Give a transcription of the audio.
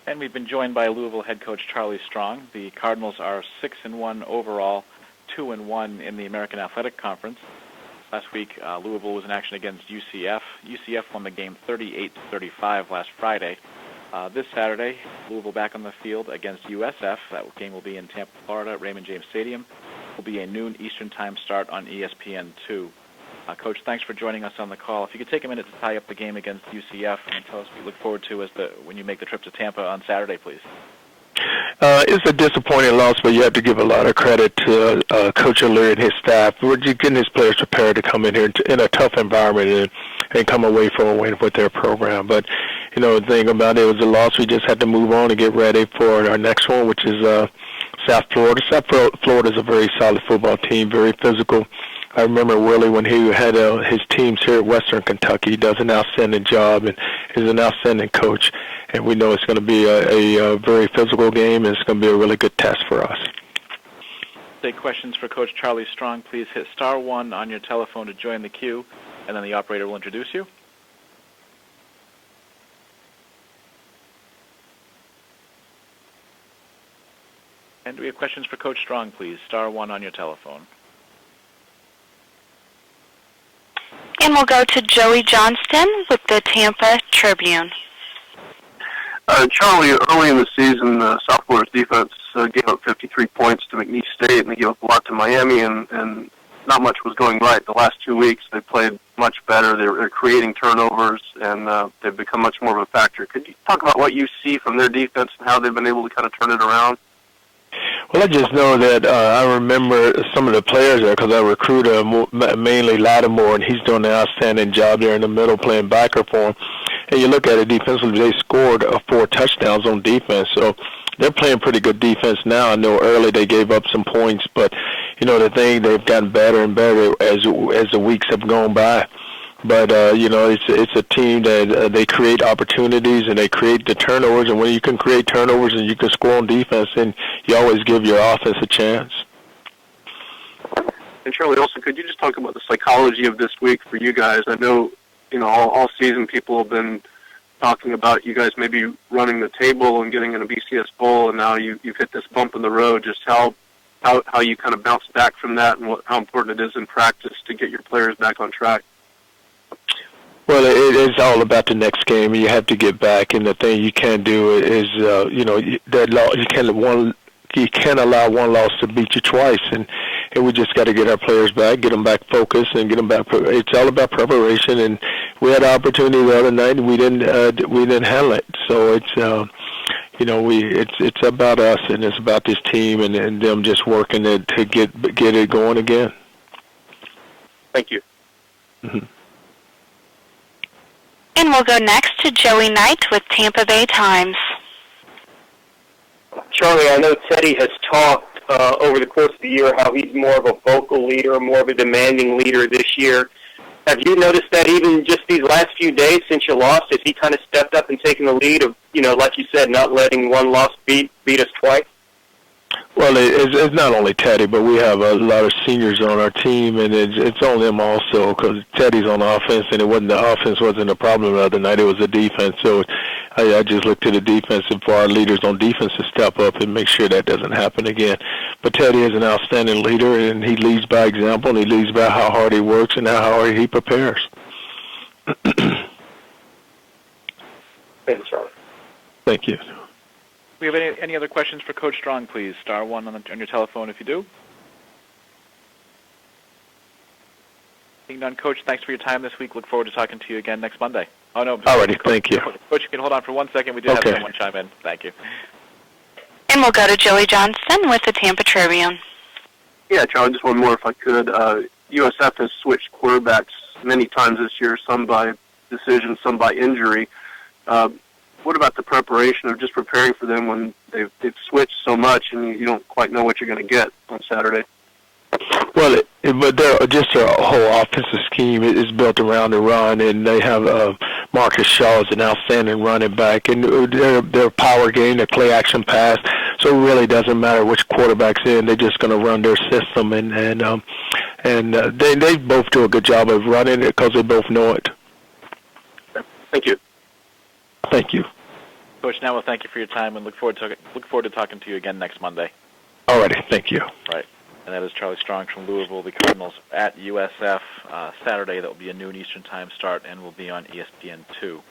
And we've been joined by Louisville head coach Charlie Strong. The Cardinals are 6-1 overall, 2-1 in the American Athletic Conference. Last week, Louisville was in action against UCF. UCF won the game 38-35 last Friday. This Saturday, Louisville back on the field against USF. That game will be in Tampa, Florida, at Raymond James Stadium. It will be a noon Eastern Time start on ESPN2. Coach, thanks for joining us on the call. If you could take a minute to tie up the game against UCF and tell us what you look forward to when you make the trip to Tampa on Saturday, please. It's a disappointing loss, but you have to give a lot of credit to Coach O'Leary and his staff. We're getting his players prepared to come in here in a tough environment and come away from a win with their program. But, you know, the thing about it was a loss. We just had to move on and get ready for our next one, which is South Florida. South Florida is a very solid football team, very physical. I remember Willie when he had his teams here at Western Kentucky. He does an outstanding job and is an outstanding coach. And we know it's going to be a very physical game, and it's going to be a really good test for us. Take questions for Coach Charlie Strong. Please hit *1 on your telephone to join the queue, and then the operator will introduce you. And do we have questions for Coach Strong, please? *1 on your telephone. And we'll go to Joey Johnston with the Tampa Tribune. Charlie, early in the season, South Florida's defense gave up 53 points to McNeese State, and they gave up a lot to Miami, and not much was going right. The last 2 weeks, they played much better. They're creating turnovers, and they've become much more of a factor. Could you talk about what you see from their defense and how they've been able to kind of turn it around? Well, I just know that I remember some of the players there because I recruited mainly Lattimore, and he's doing an outstanding job there in the middle playing backer for him. And you look at it defensively, they scored 4 touchdowns on defense. So they're playing pretty good defense now. I know early they gave up some points, but, you know, the thing, they've gotten better and better as the weeks have gone by. But, you know, it's a team that they create opportunities and they create the turnovers. And when you can create turnovers and you can score on defense, then you always give your offense a chance. And Charlie, also, could you just talk about the psychology of this week for you guys? I know, you know, all season people have been talking about you guys maybe running the table and getting in a BCS Bowl, and now you've hit this bump in the road. Just how you kind of bounce back from that and how important it is in practice to get your players back on track. Well, it is all about the next game. You have to get back, and the thing you can't do is, you know, you can't allow one loss to beat you twice, and we just got to get our players back, get them back focused, and get them back. It's all about preparation, and we had an opportunity the other night, and we didn't handle it. So it's, you know, it's about us, and it's about this team, and them just working to get it going again. Thank you. Mm-hmm. And we'll go next to Joey Knight with Tampa Bay Times. Charlie, I know Teddy has talked over the course of the year how he's more of a vocal leader, more of a demanding leader this year. Have you noticed that even just these last few days since you lost, has he kind of stepped up and taken the lead of, you know, like you said, not letting one loss beat us twice? Well, it's not only Teddy, but we have a lot of seniors on our team, and it's on them also because Teddy's on offense, and the offense wasn't a problem the other night. It was the defense. So I just look to the defense and for our leaders on defense to step up and make sure that doesn't happen again. But Teddy is an outstanding leader, and he leads by example, and he leads by how hard he works and how hard he prepares. Thank you, Charlie. Thank you. Do we have any other questions for Coach Strong, please? *1 on your telephone if you do. Being done, Coach, thanks for your time this week. Look forward to talking to you again next Monday. Oh, no. All righty, thank you. Coach, you can hold on for 1 second. We did have someone chime in. Thank you. And we'll go to Joey Johnston with the Tampa Tribune. Yeah, Charlie, just one more if I could. USF has switched quarterbacks many times this year, some by decision, some by injury. What about the preparation of just preparing for them when they've switched so much and you don't quite know what you're going to get on Saturday? Well, but just their whole offensive scheme is built around the run, and they have Marcus Shaw as an outstanding running back, and their power game, their play action pass. So it really doesn't matter which quarterback's in; they're just going to run their system, and they both do a good job of running it because they both know it. Thank you. Thank you. Coach Now, thank you for your time, and look forward to talking to you again next Monday. All righty, thank you. Right. And that is Charlie Strong from Louisville. The Cardinals at USF Saturday. That will be a noon Eastern Time start and will be on ESPN2.